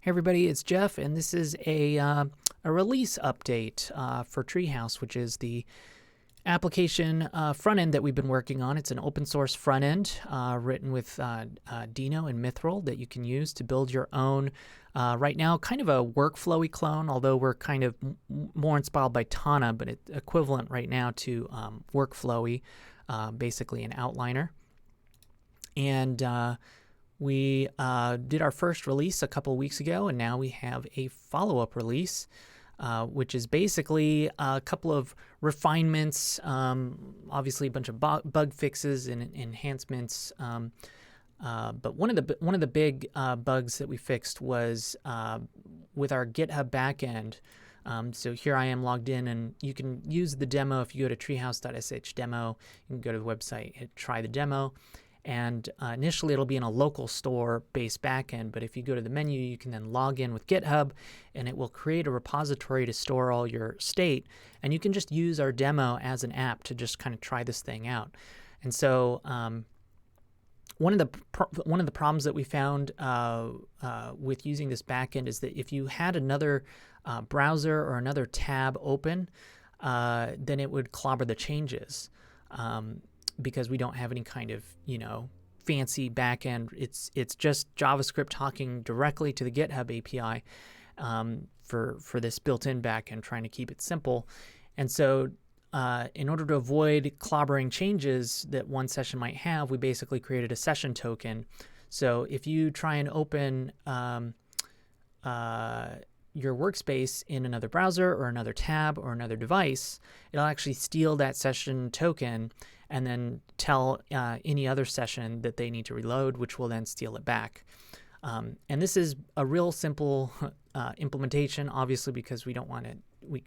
Hey everybody, it's Jeff, and this is a release update for Treehouse, which is the application front end that we've been working on. It's an open source front end written with Dino and Mithril that you can use to build your own, right now, kind of a workflowy clone, although we're kind of more inspired by Tana, but it's equivalent right now to workflowy, basically an outliner. And we did our first release a couple weeks ago, and now we have a follow-up release, which is basically a couple of refinements, obviously a bunch of bug fixes and enhancements. But one of the big bugs that we fixed was with our GitHub backend. So here I am logged in, and you can use the demo if you go to treehouse.sh demo. You can go to the website, hit try the demo. And initially it'll be in a local store-based backend, but if you go to the menu, you can then log in with GitHub, and it will create a repository to store all your state, and you can just use our demo as an app to just kind of try this thing out. And so one of the problems that we found with using this backend is that if you had another browser or another tab open, then it would clobber the changes. Because we don't have any kind of, fancy backend. It's just JavaScript talking directly to the GitHub API for this built-in backend, trying to keep it simple. And so in order to avoid clobbering changes that one session might have, we basically created a session token. So if you try and open your workspace in another browser or another tab or another device, it'll actually steal that session token and then tell any other session that they need to reload, which will then steal it back. And this is a real simple implementation, obviously, because we don't want it.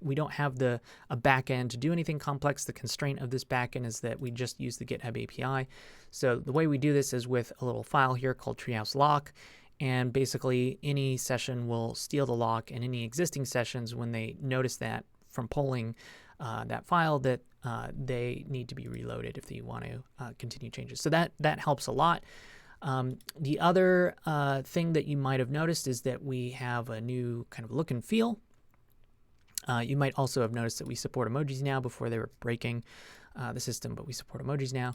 We don't have a backend to do anything complex. The constraint of this backend is that we just use the GitHub API. So the way we do this is with a little file here called Treehouse lock. And basically, any session will steal the lock, and any existing sessions, when they notice that from polling that file, that they need to be reloaded if they want to continue changes. So that helps a lot. The other thing that you might have noticed is that we have a new kind of look and feel. You might also have noticed that we support emojis now. Before they were breaking the system, but we support emojis now.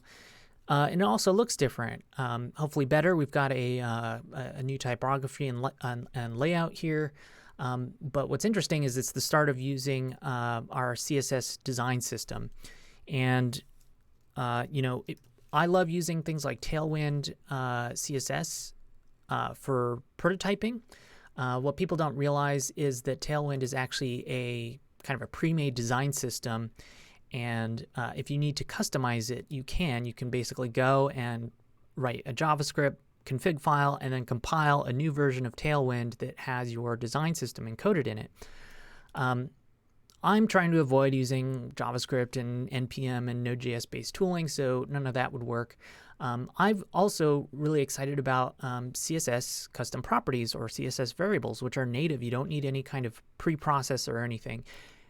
And it also looks different, hopefully better. We've got a new typography and layout here. But what's interesting is it's the start of using our CSS design system. And, I love using things like Tailwind CSS for prototyping. What people don't realize is that Tailwind is actually a kind of a pre-made design system. And if you need to customize it, you can basically go and write a JavaScript config file and then compile a new version of Tailwind that has your design system encoded in it. I'm trying to avoid using JavaScript and NPM and Node.js based tooling, so none of that would work. I'm also really excited about CSS custom properties, or CSS variables, which are native. You don't need any kind of preprocessor or anything.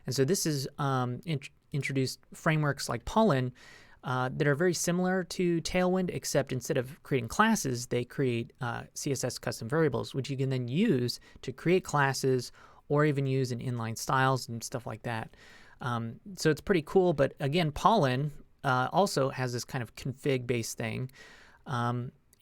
And so this is introduced frameworks like Pollen that are very similar to Tailwind, except instead of creating classes, they create CSS custom variables, which you can then use to create classes or even use in inline styles and stuff like that. So it's pretty cool. But again, Pollen also has this kind of config-based thing.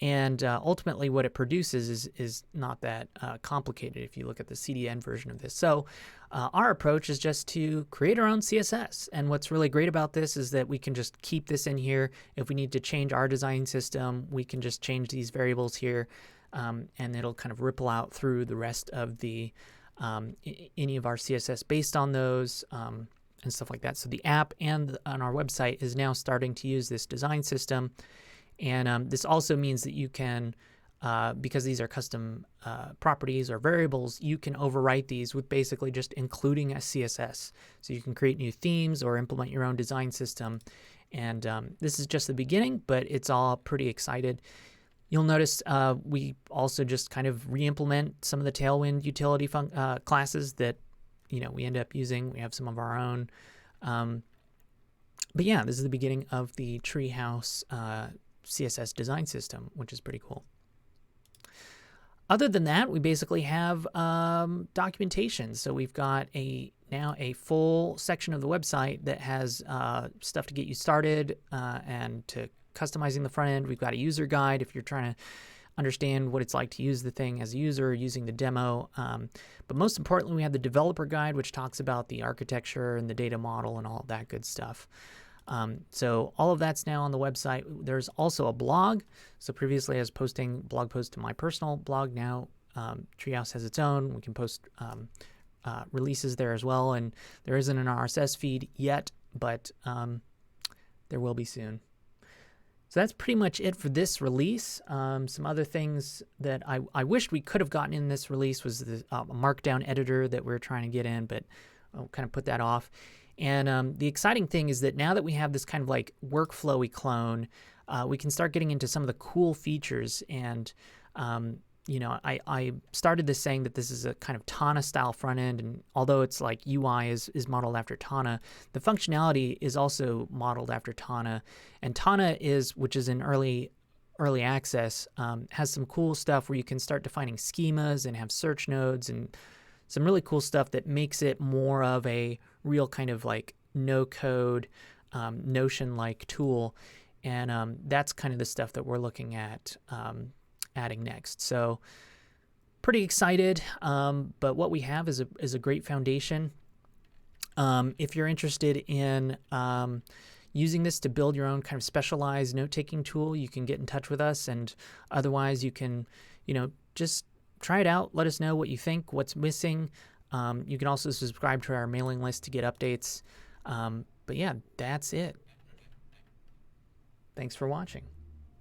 And ultimately what it produces is not that complicated if you look at the CDN version of this. So our approach is just to create our own CSS. And what's really great about this is that we can just keep this in here. If we need to change our design system, we can just change these variables here, and it'll kind of ripple out through the rest of the any of our CSS based on those and stuff like that. So the app and on our website is now starting to use this design system. And this also means that you can, because these are custom properties or variables, you can overwrite these with basically just including a CSS. So you can create new themes or implement your own design system. And this is just the beginning, but it's all pretty excited. You'll notice we also just kind of re-implement some of the Tailwind utility classes that we end up using. We have some of our own. But yeah, this is the beginning of the Treehouse CSS design system, which is pretty cool. other than that, we basically have documentation. So we've got now a full section of the website that has stuff to get you started and to customizing the front end. We've got a user guide if you're trying to understand what it's like to use the thing as a user using the demo. But most importantly, we have the developer guide, which talks about the architecture and the data model and all of that good stuff. So all of that's now on the website. There's also a blog. So previously I was posting blog posts to my personal blog. Now Treehouse has its own. We can post releases there as well. And there isn't an RSS feed yet, but there will be soon. So that's pretty much it for this release. Some other things that I wished we could have gotten in this release was the markdown editor that we're trying to get in, but I'll kind of put that off. And the exciting thing is that now that we have this kind of like workflowy clone, we can start getting into some of the cool features. And, you know, I started this saying that this is a kind of Tana style front end. And although it's like UI is modeled after Tana, the functionality is also modeled after Tana. And Tana which is in early access, has some cool stuff where you can start defining schemas and have search nodes and some really cool stuff that makes it more of a real kind of like no-code Notion-like tool. And that's kind of the stuff that we're looking at adding next. So pretty excited, but what we have is a great foundation. If you're interested in using this to build your own kind of specialized note-taking tool, you can get in touch with us, and otherwise you can, you know, just try it out. Let us know what you think, what's missing. You can also subscribe to our mailing list to get updates. But yeah, that's it. Thanks for watching.